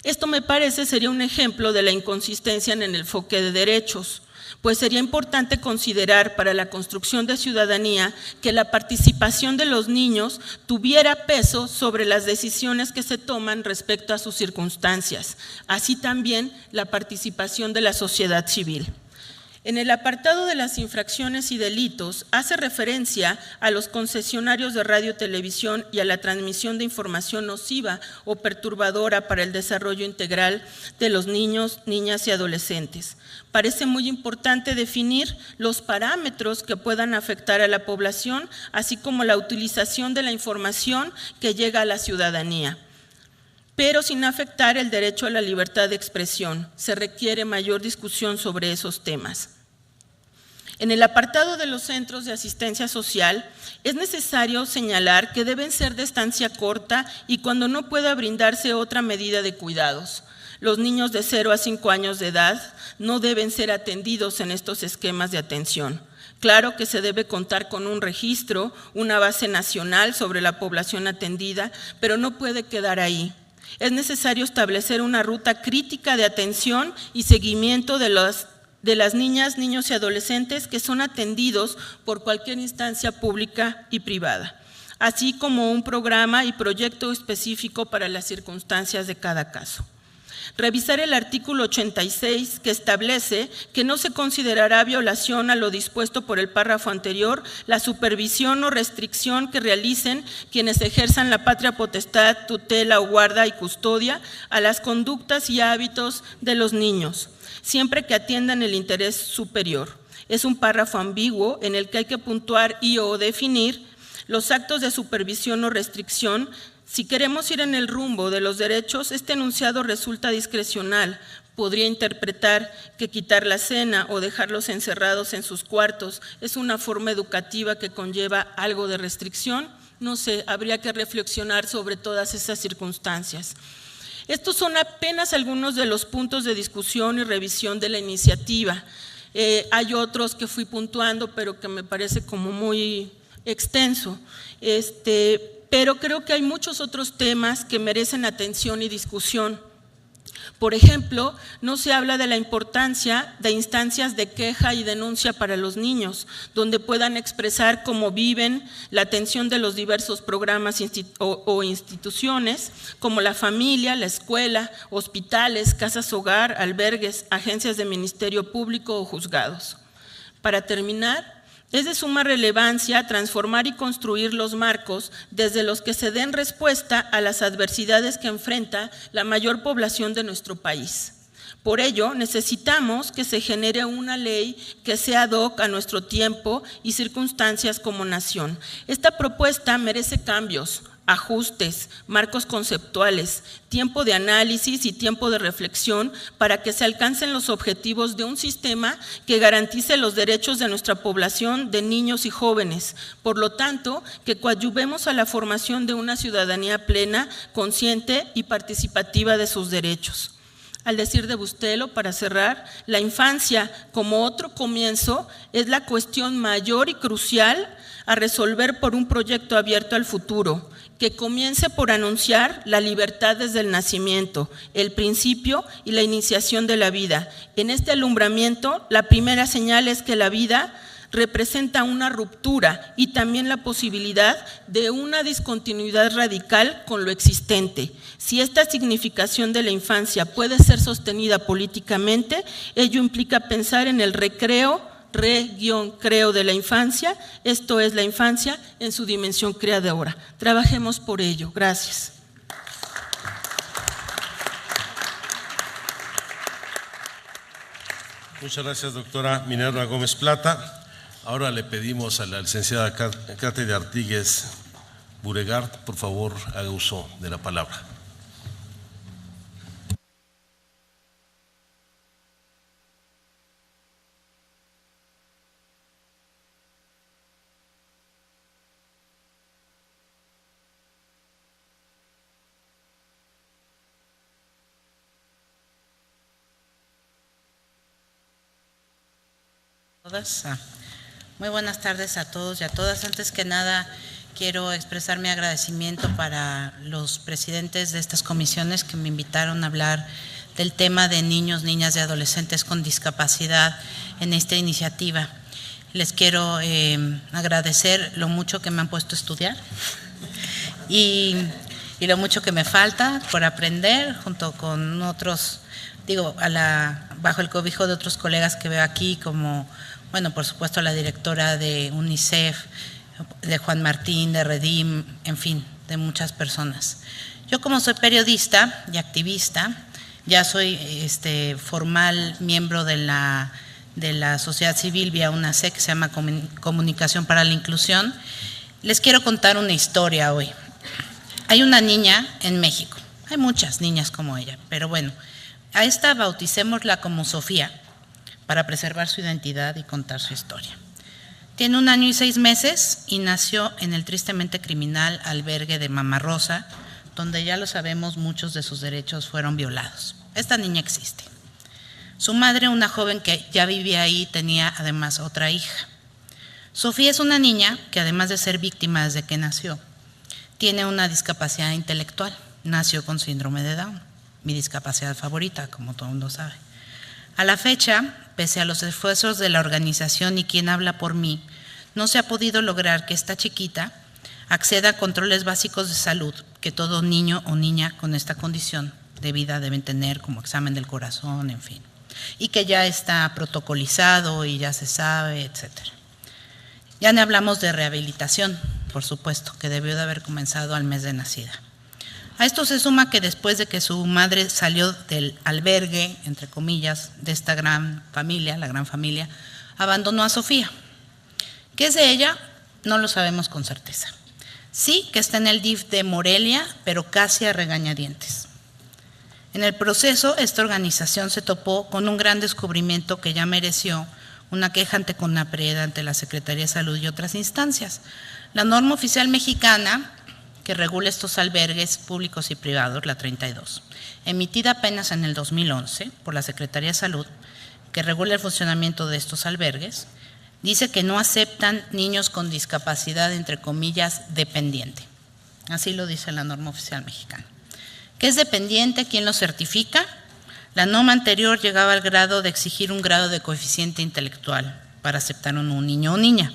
Esto me parece sería un ejemplo de la inconsistencia en el enfoque de derechos, pues sería importante considerar para la construcción de ciudadanía que la participación de los niños tuviera peso sobre las decisiones que se toman respecto a sus circunstancias, así también la participación de la sociedad civil. En el apartado de las infracciones y delitos, hace referencia a los concesionarios de radio, televisión y a la transmisión de información nociva o perturbadora para el desarrollo integral de los niños, niñas y adolescentes. Parece muy importante definir los parámetros que puedan afectar a la población, así como la utilización de la información que llega a la ciudadanía, pero sin afectar el derecho a la libertad de expresión. Se requiere mayor discusión sobre esos temas. En el apartado de los centros de asistencia social, es necesario señalar que deben ser de estancia corta y cuando no pueda brindarse otra medida de cuidados. Los niños de 0 a 5 años de edad no deben ser atendidos en estos esquemas de atención. Claro que se debe contar con un registro, una base nacional sobre la población atendida, pero no puede quedar ahí. Es necesario establecer una ruta crítica de atención y seguimiento de las niñas, niños y adolescentes que son atendidos por cualquier instancia pública y privada, así como un programa y proyecto específico para las circunstancias de cada caso. Revisar el artículo 86 que establece que no se considerará violación a lo dispuesto por el párrafo anterior la supervisión o restricción que realicen quienes ejerzan la patria potestad, tutela o guarda y custodia a las conductas y hábitos de los niños, siempre que atiendan el interés superior. Es un párrafo ambiguo en el que hay que puntuar y o definir los actos de supervisión o restricción. Si queremos ir en el rumbo de los derechos, este enunciado resulta discrecional. Podría interpretar que quitar la cena o dejarlos encerrados en sus cuartos es una forma educativa que conlleva algo de restricción. No sé, habría que reflexionar sobre todas esas circunstancias. Estos son apenas algunos de los puntos de discusión y revisión de la iniciativa. Hay otros que fui puntuando, pero que me parece como muy extenso. Pero creo que hay muchos otros temas que merecen atención y discusión. Por ejemplo, no se habla de la importancia de instancias de queja y denuncia para los niños, donde puedan expresar cómo viven, la atención de los diversos programas o instituciones, como la familia, la escuela, hospitales, casas hogar, albergues, agencias de ministerio público o juzgados. Para terminar, es de suma relevancia transformar y construir los marcos desde los que se den respuesta a las adversidades que enfrenta la mayor población de nuestro país. Por ello, necesitamos que se genere una ley que sea ad hoc a nuestro tiempo y circunstancias como nación. Esta propuesta merece cambios, ajustes, marcos conceptuales, tiempo de análisis y tiempo de reflexión para que se alcancen los objetivos de un sistema que garantice los derechos de nuestra población de niños y jóvenes. Por lo tanto, que coadyuvemos a la formación de una ciudadanía plena, consciente y participativa de sus derechos. Al decir de Bustelo, para cerrar, la infancia como otro comienzo es la cuestión mayor y crucial a resolver por un proyecto abierto al futuro, que comience por anunciar la libertad desde el nacimiento, el principio y la iniciación de la vida. En este alumbramiento, la primera señal es que la vida representa una ruptura y también la posibilidad de una discontinuidad radical con lo existente. Si esta significación de la infancia puede ser sostenida políticamente, ello implica pensar en el recreo, re-creo de la infancia, esto es la infancia en su dimensión creadora. Trabajemos por ello. Gracias. Muchas gracias, doctora Minerva Gómez Plata. Ahora le pedimos a la licenciada Katy de Artigues Buregard, por favor, haga uso de la palabra. Muy buenas tardes a todos y a todas. Antes que nada, quiero expresar mi agradecimiento para los presidentes de estas comisiones que me invitaron a hablar del tema de niños, niñas y adolescentes con discapacidad en esta iniciativa. Les quiero agradecer lo mucho que me han puesto a estudiar y lo mucho que me falta por aprender, junto con otros, bajo el cobijo de otros colegas que veo aquí, como, bueno, por supuesto la directora de UNICEF, de Juan Martín, de Redim, en fin, de muchas personas. Yo, como soy periodista y activista, ya soy formal miembro de la sociedad civil vía una SEC que se llama Comunicación para la Inclusión. Les quiero contar una historia hoy. Hay una niña en México, hay muchas niñas como ella, pero bueno, a esta bauticémosla como Sofía, para preservar su identidad y contar su historia. Tiene 1 año y 6 meses y nació en el tristemente criminal albergue de Mama Rosa, donde ya lo sabemos, muchos de sus derechos fueron violados. Esta niña existe. Su madre, una joven que ya vivía ahí, tenía además otra hija. Sofía es una niña que, además de ser víctima desde que nació, tiene una discapacidad intelectual. Nació con síndrome de Down, mi discapacidad favorita, como todo el mundo sabe. A la fecha, pese a los esfuerzos de la organización y quien habla por mí, no se ha podido lograr que esta chiquita acceda a controles básicos de salud que todo niño o niña con esta condición de vida deben tener, como examen del corazón, en fin, y que ya está protocolizado y ya se sabe, etcétera. Ya no hablamos de rehabilitación, por supuesto, que debió de haber comenzado al mes de nacida. A esto se suma que después de que su madre salió del albergue, entre comillas, de esta gran familia, la gran familia, abandonó a Sofía. ¿Qué es de ella? No lo sabemos con certeza. Sí que está en el DIF de Morelia, pero casi a regañadientes. En el proceso, esta organización se topó con un gran descubrimiento que ya mereció una queja ante CONAPRED, ante la Secretaría de Salud y otras instancias. La norma oficial mexicana que regula estos albergues públicos y privados, la 32, emitida apenas en el 2011 por la Secretaría de Salud, que regula el funcionamiento de estos albergues, dice que no aceptan niños con discapacidad, entre comillas, dependiente. Así lo dice la norma oficial mexicana. ¿Qué es dependiente? ¿Quién lo certifica? La norma anterior llegaba al grado de exigir un grado de coeficiente intelectual para aceptar un niño o niña.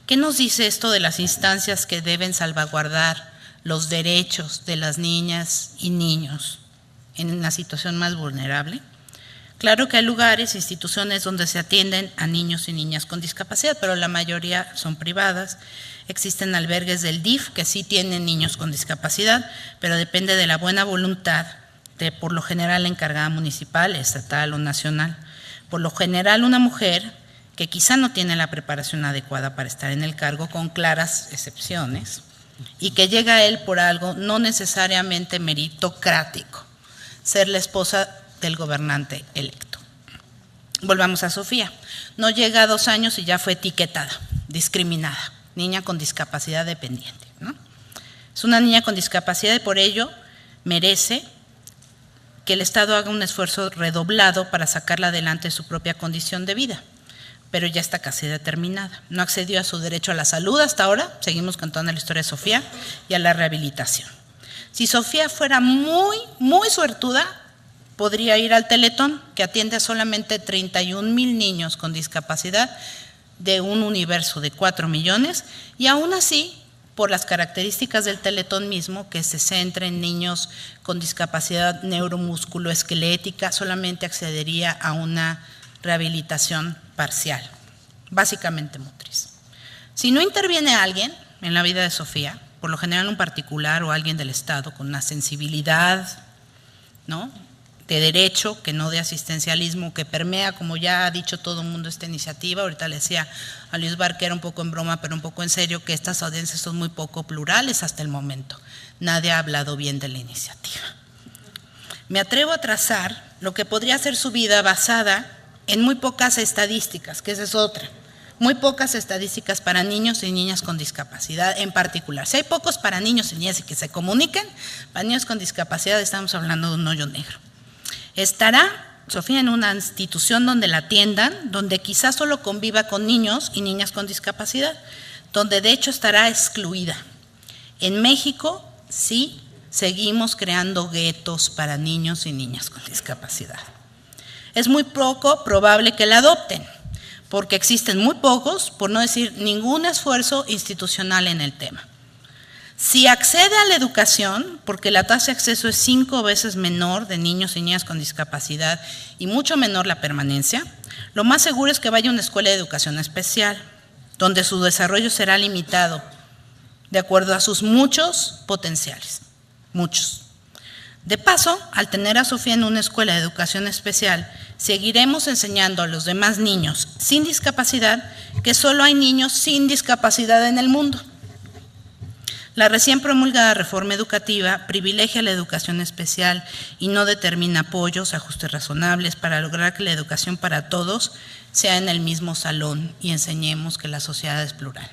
¿Qué nos dice esto de las instancias que deben salvaguardar los derechos de las niñas y niños en la situación más vulnerable? Claro que hay lugares, instituciones donde se atienden a niños y niñas con discapacidad, pero la mayoría son privadas. Existen albergues del DIF que sí tienen niños con discapacidad, pero depende de la buena voluntad de, por lo general, la encargada municipal, estatal o nacional. Por lo general, una mujer que quizá no tiene la preparación adecuada para estar en el cargo, con claras excepciones, y que llega a él por algo no necesariamente meritocrático, ser la esposa del gobernante electo. Volvamos a Sofía. No llega a 2 años y ya fue etiquetada, discriminada, niña con discapacidad dependiente, ¿no? Es una niña con discapacidad y por ello merece que el Estado haga un esfuerzo redoblado para sacarla adelante de su propia condición de vida, pero ya está casi determinada. No accedió a su derecho a la salud hasta ahora, seguimos contando la historia de Sofía, y a la rehabilitación. Si Sofía fuera muy, muy suertuda, podría ir al Teletón, que atiende a solamente 31,000 niños con discapacidad de un universo de 4 millones, y aún así, por las características del Teletón mismo, que se centra en niños con discapacidad neuromusculoesquelética, solamente accedería a una rehabilitación parcial, básicamente motriz. Si no interviene alguien en la vida de Sofía, por lo general un particular o alguien del Estado con una sensibilidad, ¿no?, de derecho, que no de asistencialismo, que permea, como ya ha dicho todo el mundo, esta iniciativa. Ahorita le decía a Luis Barquera, un poco en broma, pero un poco en serio, que estas audiencias son muy poco plurales hasta el momento. Nadie ha hablado bien de la iniciativa. Me atrevo a trazar lo que podría ser su vida basada en muy pocas estadísticas, que esa es otra. Muy pocas estadísticas para niños y niñas con discapacidad en particular. Si hay pocos para niños y niñas y que se comuniquen, para niños con discapacidad estamos hablando de un hoyo negro. Estará Sofía en una institución donde la atiendan, donde quizás solo conviva con niños y niñas con discapacidad, donde de hecho estará excluida. En México sí seguimos creando guetos para niños y niñas con discapacidad. Es muy poco probable que la adopten, porque existen muy pocos, por no decir ningún esfuerzo institucional en el tema. Si accede a la educación, porque la tasa de acceso es 5 veces menor de niños y niñas con discapacidad y mucho menor la permanencia, lo más seguro es que vaya a una escuela de educación especial, donde su desarrollo será limitado, de acuerdo a sus muchos potenciales, muchos. De paso, al tener a Sofía en una escuela de educación especial, seguiremos enseñando a los demás niños sin discapacidad que solo hay niños sin discapacidad en el mundo. La recién promulgada reforma educativa privilegia la educación especial y no determina apoyos, ajustes razonables para lograr que la educación para todos sea en el mismo salón y enseñemos que la sociedad es plural.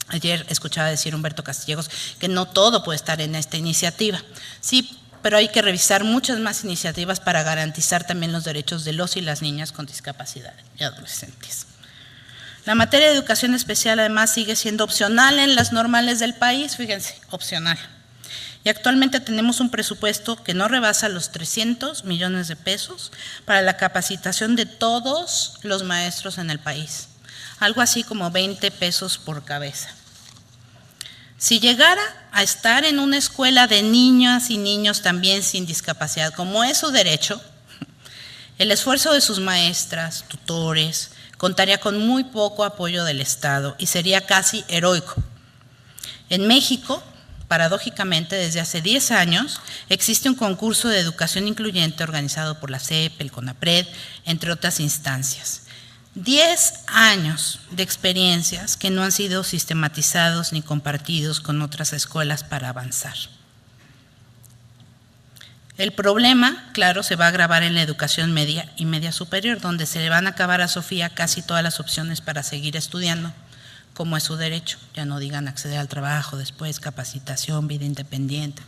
Ayer escuchaba decir Humberto Castillejos que no todo puede estar en esta iniciativa. Sí, pero hay que revisar muchas más iniciativas para garantizar también los derechos de los y las niñas con discapacidad y adolescentes. La materia de educación especial además sigue siendo opcional en las normales del país, fíjense, opcional. Y actualmente tenemos un presupuesto que no rebasa los 300 millones de pesos para la capacitación de todos los maestros en el país, algo así como 20 pesos por cabeza. Si llegara a estar en una escuela de niñas y niños también sin discapacidad, como es su derecho, el esfuerzo de sus maestras, tutores, contaría con muy poco apoyo del Estado y sería casi heroico. En México, paradójicamente, desde hace 10 años, existe un concurso de educación incluyente organizado por la SEP, el CONAPRED, entre otras instancias. 10 años de experiencias que no han sido sistematizados ni compartidos con otras escuelas para avanzar. El problema, claro, se va a agravar en la educación media y media superior, donde se le van a acabar a Sofía casi todas las opciones para seguir estudiando, como es su derecho. Ya no digan acceder al trabajo, después capacitación, vida independiente.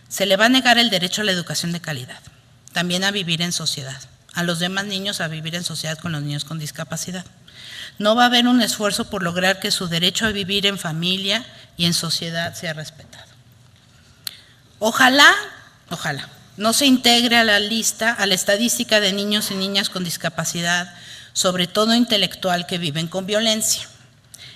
Se le va a negar el derecho a la educación de calidad, también a vivir en sociedad, a los demás niños a vivir en sociedad con los niños con discapacidad. No va a haber un esfuerzo por lograr que su derecho a vivir en familia y en sociedad sea respetado. Ojalá no se integre a la lista, a la estadística de niños y niñas con discapacidad, sobre todo intelectual, que viven con violencia.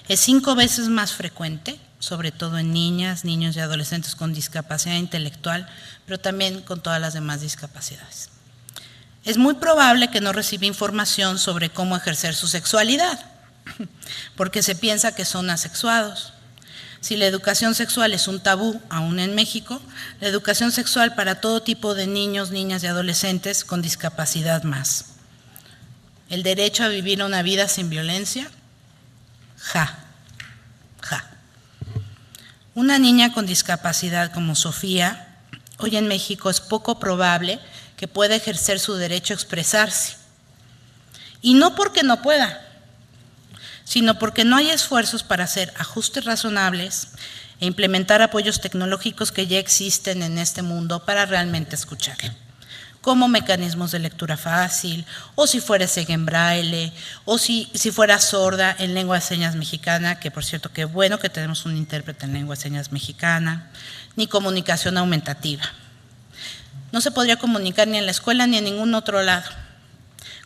Es 5 veces más frecuente, sobre todo en niñas, niños y adolescentes con discapacidad intelectual, pero también con todas las demás discapacidades. Es muy probable que no reciba información sobre cómo ejercer su sexualidad, porque se piensa que son asexuados. Si la educación sexual es un tabú, aún en México, la educación sexual para todo tipo de niños, niñas y adolescentes con discapacidad más. El derecho a vivir una vida sin violencia, Una niña con discapacidad como Sofía, hoy en México es poco probable que pueda ejercer su derecho a expresarse. Y no porque no pueda, sino porque no hay esfuerzos para hacer ajustes razonables e implementar apoyos tecnológicos que ya existen en este mundo para realmente escucharla. como mecanismos de lectura fácil, o si fuera ciega en braille, o si fuera sorda en lengua de señas mexicana, que por cierto, qué bueno que tenemos un intérprete en lengua de señas mexicana, ni comunicación aumentativa. No se podría comunicar ni en la escuela ni en ningún otro lado.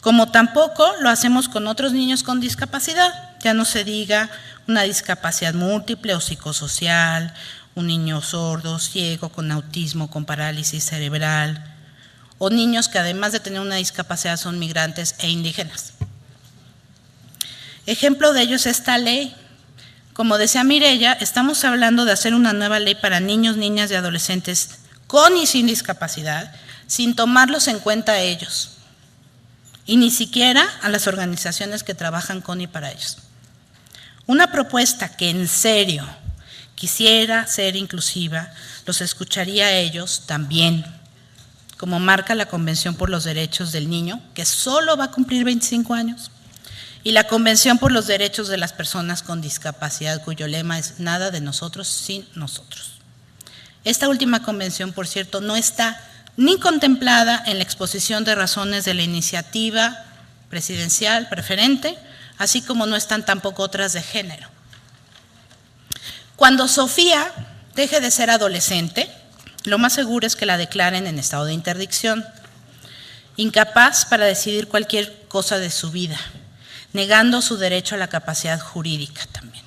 Como tampoco lo hacemos con otros niños con discapacidad, ya no se diga una discapacidad múltiple o psicosocial, un niño sordo, ciego, con autismo, con parálisis cerebral, o niños que además de tener una discapacidad son migrantes e indígenas. Ejemplo de ello es esta ley. Como decía Mireya, estamos hablando de hacer una nueva ley para niños, niñas y adolescentes con y sin discapacidad, sin tomarlos en cuenta a ellos, y ni siquiera a las organizaciones que trabajan con y para ellos. Una propuesta que en serio quisiera ser inclusiva, los escucharía a ellos también, como marca la Convención por los Derechos del Niño, que solo va a cumplir 25 años, y la Convención por los Derechos de las Personas con Discapacidad, cuyo lema es nada de nosotros sin nosotros. Esta última convención, por cierto, no está ni contemplada en la exposición de razones de la iniciativa presidencial preferente, así como no están tampoco otras de género. Cuando Sofía deje de ser adolescente, lo más seguro es que la declaren en estado de interdicción, incapaz para decidir cualquier cosa de su vida, negando su derecho a la capacidad jurídica también.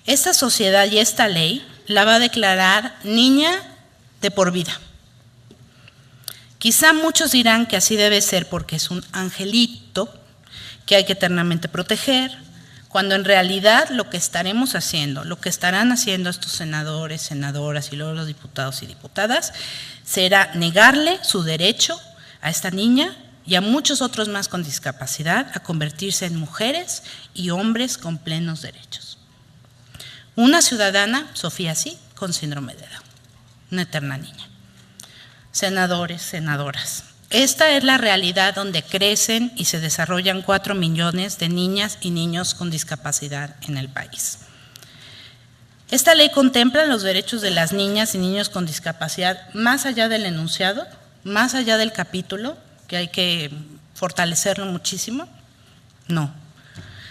Esta sociedad y esta ley la va a declarar niña de por vida. Quizá muchos dirán que así debe ser porque es un angelito que hay que eternamente proteger, cuando en realidad lo que estaremos haciendo, lo que estarán haciendo estos senadores, senadoras y luego los diputados y diputadas, será negarle su derecho a esta niña y a muchos otros más con discapacidad a convertirse en mujeres y hombres con plenos derechos. Una ciudadana, Sofía sí, con síndrome de Down, una eterna niña. Senadores, senadoras, esta es la realidad donde crecen y se desarrollan 4 millones de niñas y niños con discapacidad en el país. Esta ley contempla los derechos de las niñas y niños con discapacidad más allá del enunciado, más allá del capítulo, que hay que fortalecerlo muchísimo. No.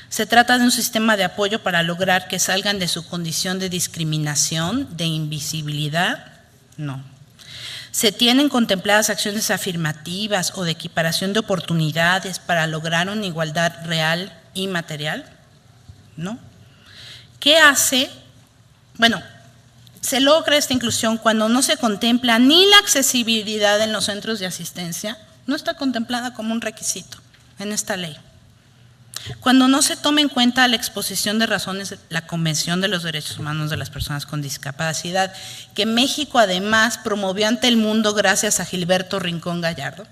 Se trata de un sistema de apoyo para lograr que salgan de su condición de discriminación, de invisibilidad. No. ¿Se tienen contempladas acciones afirmativas o de equiparación de oportunidades para lograr una igualdad real y material? ¿No? ¿Qué hace? Bueno, se logra esta inclusión cuando no se contempla ni la accesibilidad en los centros de asistencia, no está contemplada como un requisito en esta ley. Cuando no se toma en cuenta la exposición de razones de la Convención de los Derechos Humanos de las Personas con Discapacidad, que México además promovió ante el mundo gracias a Gilberto Rincón Gallardo,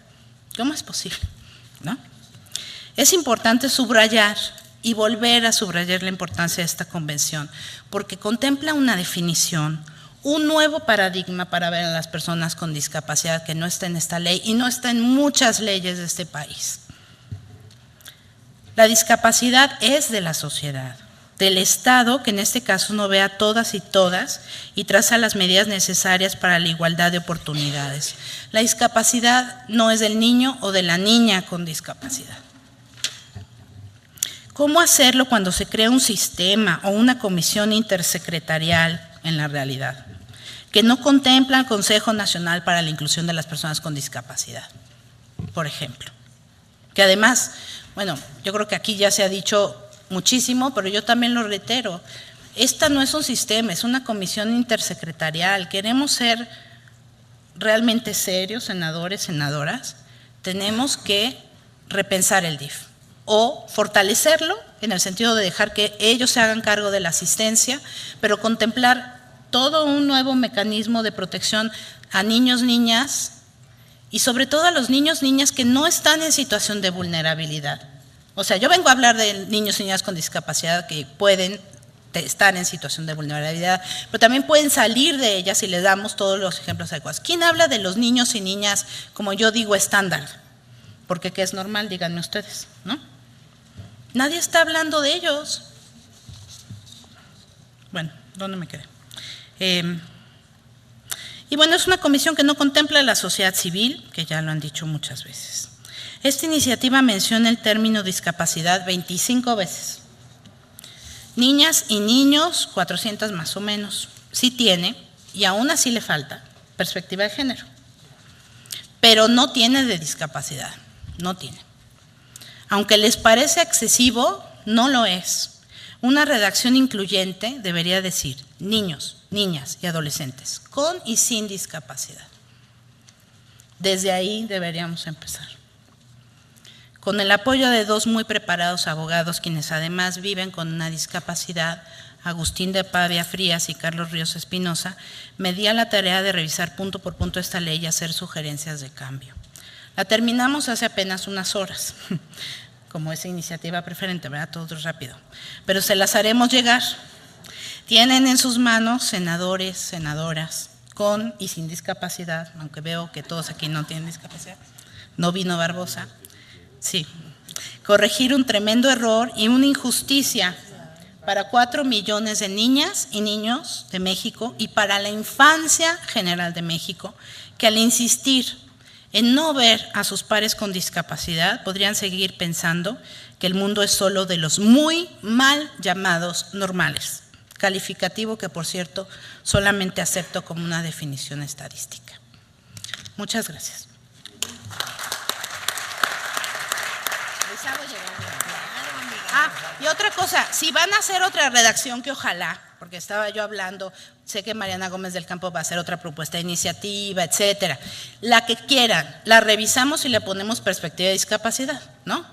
¿cómo es posible? ¿No? Es importante subrayar y volver a subrayar la importancia de esta convención, porque contempla una definición, un nuevo paradigma para ver a las personas con discapacidad que no está en esta ley y no está en muchas leyes de este país. La discapacidad es de la sociedad, del Estado, que en este caso no ve a todas y todas y traza las medidas necesarias para la igualdad de oportunidades. La discapacidad no es del niño o de la niña con discapacidad. ¿Cómo hacerlo cuando se crea un sistema o una comisión intersecretarial en la realidad, que no contempla el Consejo Nacional para la Inclusión de las Personas con Discapacidad, por ejemplo? Que además, bueno, yo creo que aquí ya se ha dicho muchísimo, pero yo también lo reitero, esta no es un sistema, es una comisión intersecretarial. Queremos ser realmente serios, senadores, senadoras, tenemos que repensar el DIF o fortalecerlo en el sentido de dejar que ellos se hagan cargo de la asistencia, pero contemplar todo un nuevo mecanismo de protección a niños, niñas, y sobre todo a los niños, niñas que no están en situación de vulnerabilidad. O sea, yo vengo a hablar de niños y niñas con discapacidad que pueden estar en situación de vulnerabilidad, pero también pueden salir de ella si les damos todos los ejemplos adecuados. ¿Quién habla de los niños y niñas, como yo digo, estándar? Porque ¿qué es normal? Díganme ustedes, ¿no? Nadie está hablando de ellos. Bueno, ¿dónde me quedé? Y Y bueno, es una comisión que no contempla a la sociedad civil, que ya lo han dicho muchas veces. Esta iniciativa menciona el término discapacidad 25 veces. Niñas y niños, 400 más o menos. Sí tiene, y aún así le falta, perspectiva de género. Pero no tiene de discapacidad, no tiene. Aunque les parece excesivo, no lo es. Una redacción incluyente debería decir niños, niñas y adolescentes, con y sin discapacidad. Desde ahí deberíamos empezar. Con el apoyo de dos muy preparados abogados, quienes además viven con una discapacidad, Agustín de Pavia Frías y Carlos Ríos Espinosa, me di a la tarea de revisar punto por punto esta ley y hacer sugerencias de cambio. La terminamos hace apenas unas horas, como esa iniciativa preferente, ¿verdad? Todo rápido. Pero se las haremos llegar. Tienen en sus manos senadores, senadoras, con y sin discapacidad, aunque veo que todos aquí no tienen discapacidad. No vino Barbosa. Sí. Corregir un tremendo error y una injusticia para 4 millones de niñas y niños de México y para la infancia general de México, que al insistir en no ver a sus pares con discapacidad, podrían seguir pensando que el mundo es solo de los muy mal llamados normales, calificativo que, por cierto, solamente acepto como una definición estadística. Muchas gracias. Y otra cosa, si van a hacer otra redacción, que ojalá, porque estaba yo hablando, sé que Mariana Gómez del Campo va a hacer otra propuesta de iniciativa, etcétera. La que quieran, la revisamos y le ponemos perspectiva de discapacidad, ¿no?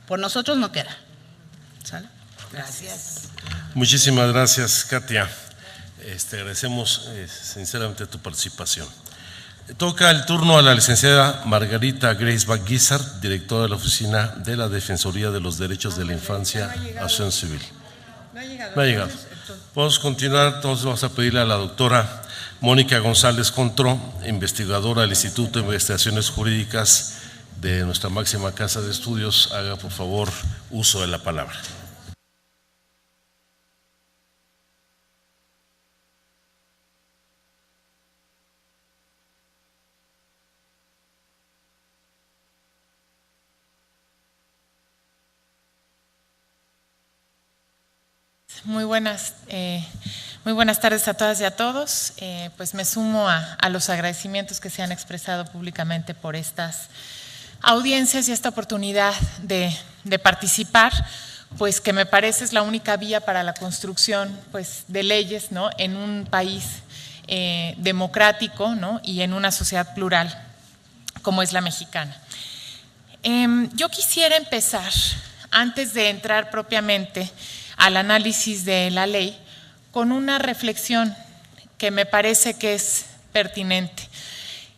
Por nosotros no queda. ¿Sale? Gracias. Muchísimas gracias, Katia. Agradecemos sinceramente tu participación. Toca el turno a la licenciada Margarita Grace Baguizar, directora de la Oficina de la Defensoría de los Derechos de la Infancia, Acción Civil. No ha llegado. Podemos continuar, entonces vamos a pedirle a la doctora Mónica González Contró, investigadora del Instituto de Investigaciones Jurídicas de nuestra máxima casa de estudios, haga por favor uso de la palabra. Muy buenas tardes a todas y a todos. Pues me sumo a los agradecimientos que se han expresado públicamente por estas audiencias y esta oportunidad de participar, pues que me parece es la única vía para la construcción, pues, de leyes, ¿no?, en un país democrático, ¿no?, y en una sociedad plural como es la mexicana. Yo quisiera empezar, antes de entrar propiamente al análisis de la ley, con una reflexión que me parece que es pertinente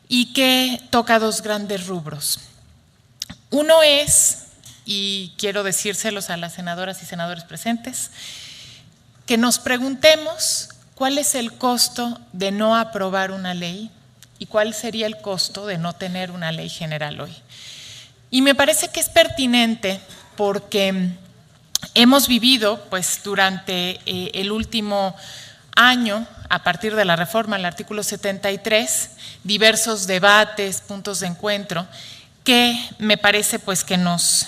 y que toca dos grandes rubros. Uno es, y quiero decírselos a las senadoras y senadores presentes, que nos preguntemos cuál es el costo de no aprobar una ley y cuál sería el costo de no tener una ley general hoy. Y me parece que es pertinente porque hemos vivido, pues, durante el último año, a partir de la reforma al artículo 73, diversos debates, puntos de encuentro, que me parece, pues, que nos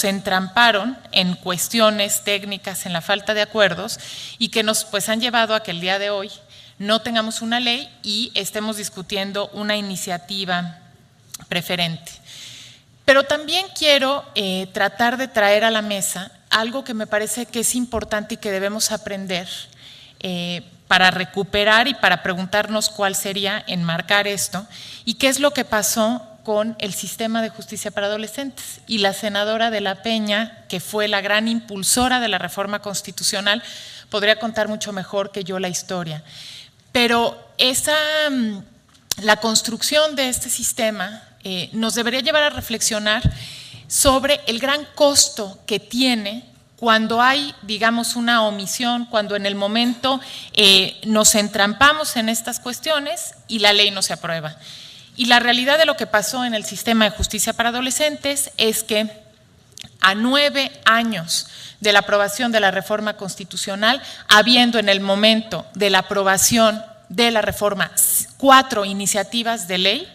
entramparon en cuestiones técnicas, en la falta de acuerdos, y que nos, pues, han llevado a que el día de hoy no tengamos una ley y estemos discutiendo una iniciativa preferente. Pero también quiero tratar de traer a la mesa algo que me parece que es importante y que debemos aprender para recuperar y para preguntarnos cuál sería enmarcar esto y qué es lo que pasó con el sistema de justicia para adolescentes. Y la senadora de la Peña, que fue la gran impulsora de la reforma constitucional, podría contar mucho mejor que yo la historia. Pero la construcción de este sistema nos debería llevar a reflexionar sobre el gran costo que tiene cuando hay, digamos, una omisión, cuando en el momento nos entrampamos en estas cuestiones y la ley no se aprueba. Y la realidad de lo que pasó en el sistema de justicia para adolescentes es que a 9 años de la aprobación de la reforma constitucional, habiendo en el momento de la aprobación de la reforma 4 iniciativas de ley